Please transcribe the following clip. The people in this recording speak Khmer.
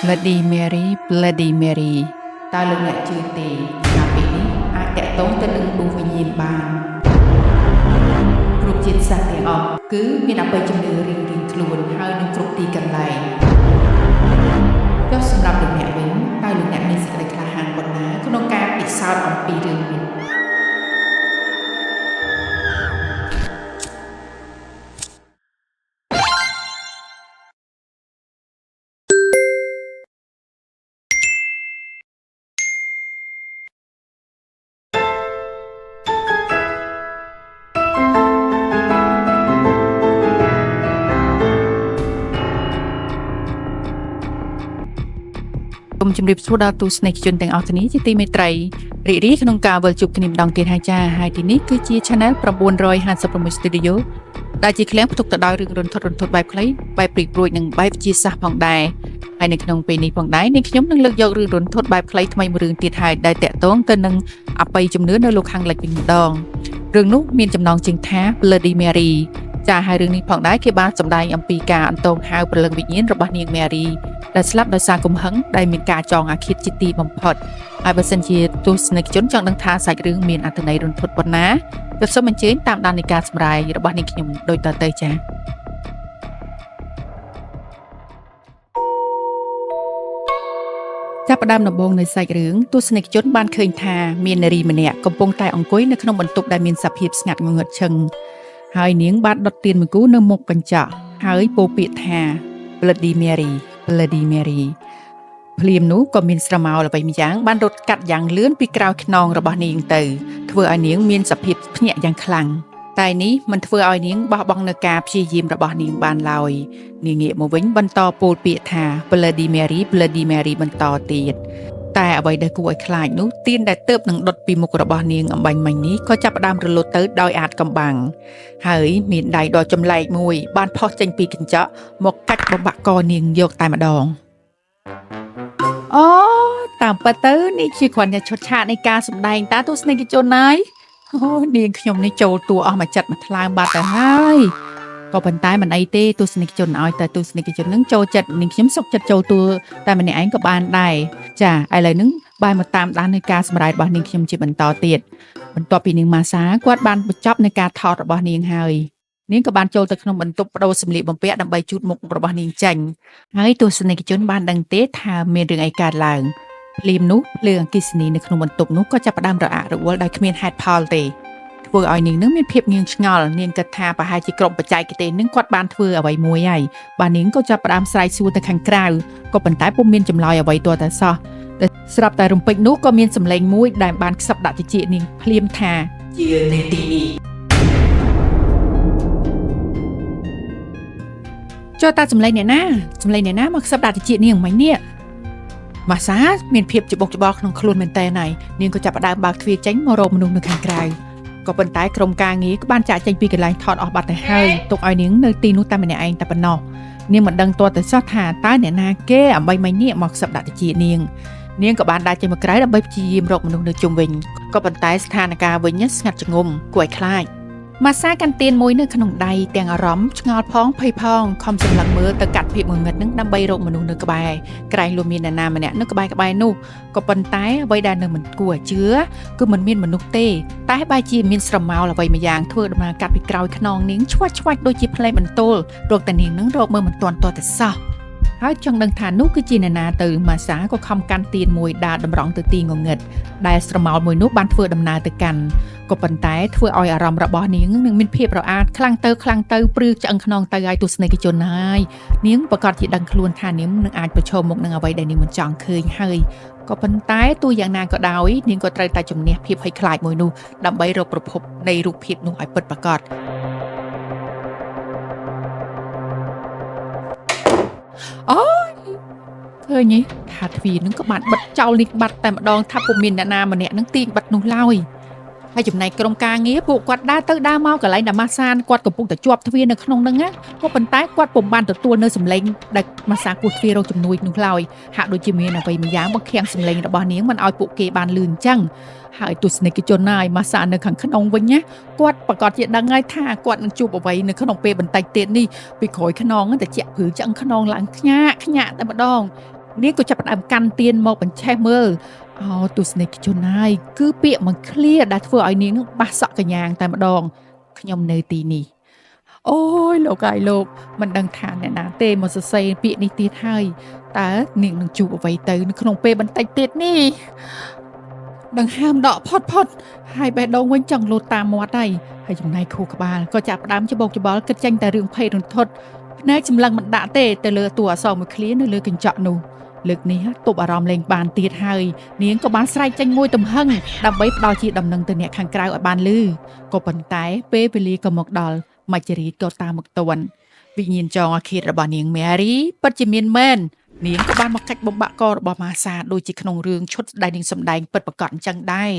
Bloody Mary Bloody Mary តើលោកអ្នកជឿទេការពីនេះអាចតកតងទៅនឹងដួងវិញ្ញាណបានគ្រប់ជាតិសាសន៍ទាំងអស់គឺមានអបិយជំនឿរៀងៗខ្លួនហើយនឹងគ្រប់ទីកន្លែងចុះសម្រាប់លោកអ្នកវិញតើលោកអ្នកមានសេចក្តីក្លាហានប៉ុណ្ណាក្នុងការពិសោធន៍អំពីរឿងនេះជំរាបសួរដល់ទស្សនិកជនទាំងអស់គ្នាជាទីមេត្រីរីករាយក្នុងការវិលជួបគ្នាម្ដងទៀតហើយចាហើយទីនេះគឺជា Channel 956 Studio ដែលជាឃ្លាំងផ្ទុកទៅដោយរឿងរន្ធត់បែបខ្លីបែបព្រីព្រួយនិងបែបវិទ្យាសាស្ត្រផងដែរហើយនៅក្នុងពេលនេះផងដែរនាងខ្ញុំនឹងលើកយករឿងរន្ធត់បែបខ្លីថ្មីមួយរឿងទៀតហើយដែលតាក់ទងទៅនឹងអបិយជំនឿនៅលោកខាងលិចវិញម្ដងរឿងនោះមានចំណងជើងថា Bloody Mary ចាហើយរឿងនេះផងដែរគេបានសម្ដែងអំពីការអន្តងហៅព្រលឹងវិញ្ញាណរបស់នាង Mary ដែលស្លាប់ដោយសារកំហឹងដែលមានការចងអាឃាតជាទីបំផុតហើយបើសិនជាទស្សនិកជនចង់ដឹងថាសាច់រឿងមានអត្ថន័យរន្ធត់ប៉ុណ្ណាក៏សូមអញ្ជើញតាមដាននៃការសម្រាយរបស់នាងខ្ញុំដូចតទៅចា៎ចាប់ផ្ដើមដំបូងនៃសាច់រឿងទស្សនិកជនបានឃើញថាមាននារីម្នាក់កំពុងតែអង្គុយនៅក្នុងបន្ទប់ដែលមានសភាពស្ងាត់ងងឹតឈឹងហើយនាងបានដុតទៀនមួយគូនៅមុខកញ្ចក់ហើយពោលពាក្យថា Bloody Mary Bloody Mary ភ្លាមនោះក៏មានស្រមោលអ្វីម្យ៉ាងបានរត់កាត់យ៉ាងលឿនពីក្រោយខ្នងរបស់នាងទៅធ្វើឲ្យនាងមានសភាពភ្ញាក់យ៉ាងខ្លាំងតែនេះមិនធ្វើឲ្យនាងបោះបង់នូវការព្យាយាមរបស់នាងបានឡើយនាងងាកមកវិញបន្តពោលពាក្យថា Bloody Mary Bloody Mary បន្តទៀតតែអ្វីដែលគួរឲ្យខ្លាចនោះទៀនដែលទើបនឹងដុតពីមុខរបស់នាងអំបញ្ញមិញនេះក៏ចាប់ផ្ដើមរលត់ទៅដោយអាចកំបាំងហើយមានដៃដ៏ចម្លែកមួយបានផុសចេញពីកញ្ចក់មកកាច់បំបាក់កនាងយកតែម្ដងអូតាមពិតទៅនេះជាគ្រាន់តែឈុតឆាកនៃការសម្ដែងតាទស្សនិកជនហើយអូនាងខ្ញុំនេះចូលតួអស់មួយចិត្តមួយថ្លើមបាត់ទៅហើយក៏ប៉ុន្តែមិនអីទេទស្សនិកជនឲ្យតែទស្សនិកជននឹងចូលចិត្តនាងខ្ញុំសុខចិត្តចូលតួតែម្នាក់ឯងក៏បានដែរចាឥឡូវហ្នឹងបាយមកតាមដាននៃការសម្ដែងរបស់នាងខ្ញុំជាបន្តទៀតបន្ទាប់ពីនាងម៉ាសាគាត់បានបញ្ចប់នៃការថតរបស់នាងហើយនាងក៏បានចូលទៅក្នុងបន្ទប់បដូរសម្លៀកបំពាក់ដើម្បីជូតមុខរបស់នាងចេញហើយទស្សនិកជនបានដឹងទេថាមានរឿងអីកើតឡើងភ្លាមនោះភ្លើងអគ្គិសនីនៅក្នុងបន្ទប់នោះក៏ចាប់ផ្ដើមរអាក់រអួលដោយគ្មានហេតុផលទេធ្វើឲ្យនាងនឹងមានភាពងឿងឆ្ងល់នាងគិតថាប្រហែលជាក្រុមបច្ចេកទេសនឹងគាត់បានធ្វើអ្វីមួយហើយបាទនាងក៏ចាប់ផ្ដើមស្រែកសួរទៅខាងក្រៅក៏ប៉ុន្តែពុំមានចម្លើយអ្វីទាល់តែសោះស្រាប់តែរំពេចនោះក៏មានសម្លេងមួយដែលបានខ្សឹបដាក់តិចនាងភ្លាមថាជានេតិនេះចុះតាសម្លេងអ្នកណាមកខ្សឹបដាក់តិចនាងមិញនេះម៉ាសាមានភាពច្បុកច្បល់ក្នុងខ្លួនមែនតើហើយនាងក៏ចាប់ផ្ដើមបើកទ្វារចេញមករកមនុស្សនៅខាងក្រៅក៏ប៉ុន្តែក្រុមការងារក៏បានចាក់ចេញពីកន្លែងថតអស់បាត់ទៅហើយទុកឲ្យនាងនៅទីនោះតែម្នាក់ឯងតែប៉ុណ្ណោះនាងមិនដឹងទាល់តែសោះថាតើអ្នកណាគេអំបីមិញនេះមកខ្សឹបដាក់តិចនាងក៏បានដើរចេញមកក្រៅដើម្បីព្យាយាមរកមនុស្សនៅជុំវិញក៏ប៉ុន្តែស្ថានភាពវិញស្ងាត់ជ្ងំគួរឲ្យខ្លាចម៉ាសាកាន់ទៀនមួយនៅក្នុងដៃទាំងអារម្មណ៍ឆ្ងល់ផងភ័យផងខំសម្លឹងមើលទៅកាត់ភាពងងឹតនឹងដើម្បីរកមនុស្សនៅក្បែរក្រែងលួមាននរណាម្នាក់នៅក្បែរនោះក៏ប៉ុន្តែអ្វីដែលនៅមិនគួរឲ្យជឿគឺមិនមានមនុស្សទេតែបែរជាមានស្រមោលអ្វីម្យ៉ាងធ្វើដំណើរកាត់ពីក្រោយខ្នងនាងឆ្វាច់ដូចជាផ្លែបន្ទោលរកតែនាងនឹងរកមើលមិនទាន់ទាល់តែសោះហើយចង់ដឹងថានោះគឺជានរណាទៅម៉ាសាក៏ខំកាន់ទៀនមួយដើរតម្រង់ទៅទីងងឹតដែលស្រមោលមួយនោះបានធ្វើដំណើរទៅកាន់ក៏ប៉ុន្តែធ្វើឲ្យអារម្មណ៍របស់នាងនឹងមានភាពរអាក់ខ្លាំងទៅព្រឺឆ្អឹងខ្នងទៅឲ្យទស្សនិកជនហើយនាងប្រកាសជាដឹងខ្លួនថានាងនឹងអាចប្រឈមមុខនឹងអ្វីដែលនាងមិនចង់ឃើញហើយក៏ប៉ុន្តែទោះយ៉ាងណាក៏ដោយនាងក៏ត្រូវតែជំនះភាពភ័យខ្លាចមួយនោះដើម្បីរកប្រភពនៃរូបភាពនោះឲ្យពិតប្រាកដអូឃើញទេថាទ្វារនឹងក៏បានបិទចោលនេះបាត់តែម្ដងថាពុំមានអ្នកណាម្នាក់នឹងទាញបិទនោះឡើយហើយចំណែកក្រុមការងារពួកគាត់ដើរទៅដើរមកកន្លែងដែលម៉ាសាគាត់កំពុងតែជាប់ទ្វារនៅក្នុងហ្នឹងណាក៏ប៉ុន្តែគាត់ពុំបានទទួលនៅសម្លេងដែលម៉ាសាគោះទ្វាររកជំនួយនោះឡើយហាក់ដូចជាមានអ្វីម្យ៉ាងបង្ខាំងសម្លេងរបស់នាងមិនឲ្យពួកគេបានលឺអញ្ចឹងហើយទស្សនិកជនហើយម៉ាសានៅខាងក្នុងវិញណាគាត់ប្រកាសជាដឹងហើយថាគាត់នឹងជួបអ្វីនៅក្នុងពេលបន្តិចទៀតនេះពីក្រោយខ្នងតែជាក់ព្រឺឆ្អឹងខ្នងឡើងខ្ញាក់តែម្ដង នាងក៏ចាប់ផ្ដើមកាន់ទៀនមកបញ្ឆេះមើលទស្សនិកជនហើយគឺពាក្យមិនឃ្លាដែលធ្វើឲ្យនាងបាសសក់កញ្ញាងតែម្ដងខ្ញុំនៅទីនេះអូយលោកអាយលោកមិនដឹងថាអ្នកណាទេមកសរសេរពាក្យនេះទៀតហើយតើនាងនឹងជួបអ្វីទៅនៅក្នុងពេលបន្តិចទៀតនេះដង្ហើមដកផុតហើយបេះដូងវិញចង់លោតតាមមាត់ហើយចំណែកខួរក្បាលក៏ចាប់ផ្ដើមច្បោកច្បល់គិតចាញ់តែរឿងភ័យរន្ធត់ភ្នែកសម្លឹងមិនដាក់ទេទៅលើតួអក្សរមួយឃ្លានៅលើកញ្ចក់នោះលើកនេះទប់អារម្មណ៍លេងបានទៀតហើយនាងក៏បានស្រែកចេញមួយទំហឹងដើម្បីផ្ដល់ជាដំណឹងទៅអ្នកខាងក្រៅឲ្យបានឮក៏ប៉ុន្តែពេលវេលាក៏មកដល់មច្ចរីក៏តាមមកទាន់វិញ្ញាណចងអាឃាតរបស់នាងមេរីពិតជាមានមែននាងក៏បានមកកាច់បំបាក់ករបស់ម៉ាសាដូចជាក្នុងរឿងឈុតដែលនាងសម្ដែងពិតប្រាកដអញ្ចឹងដែរ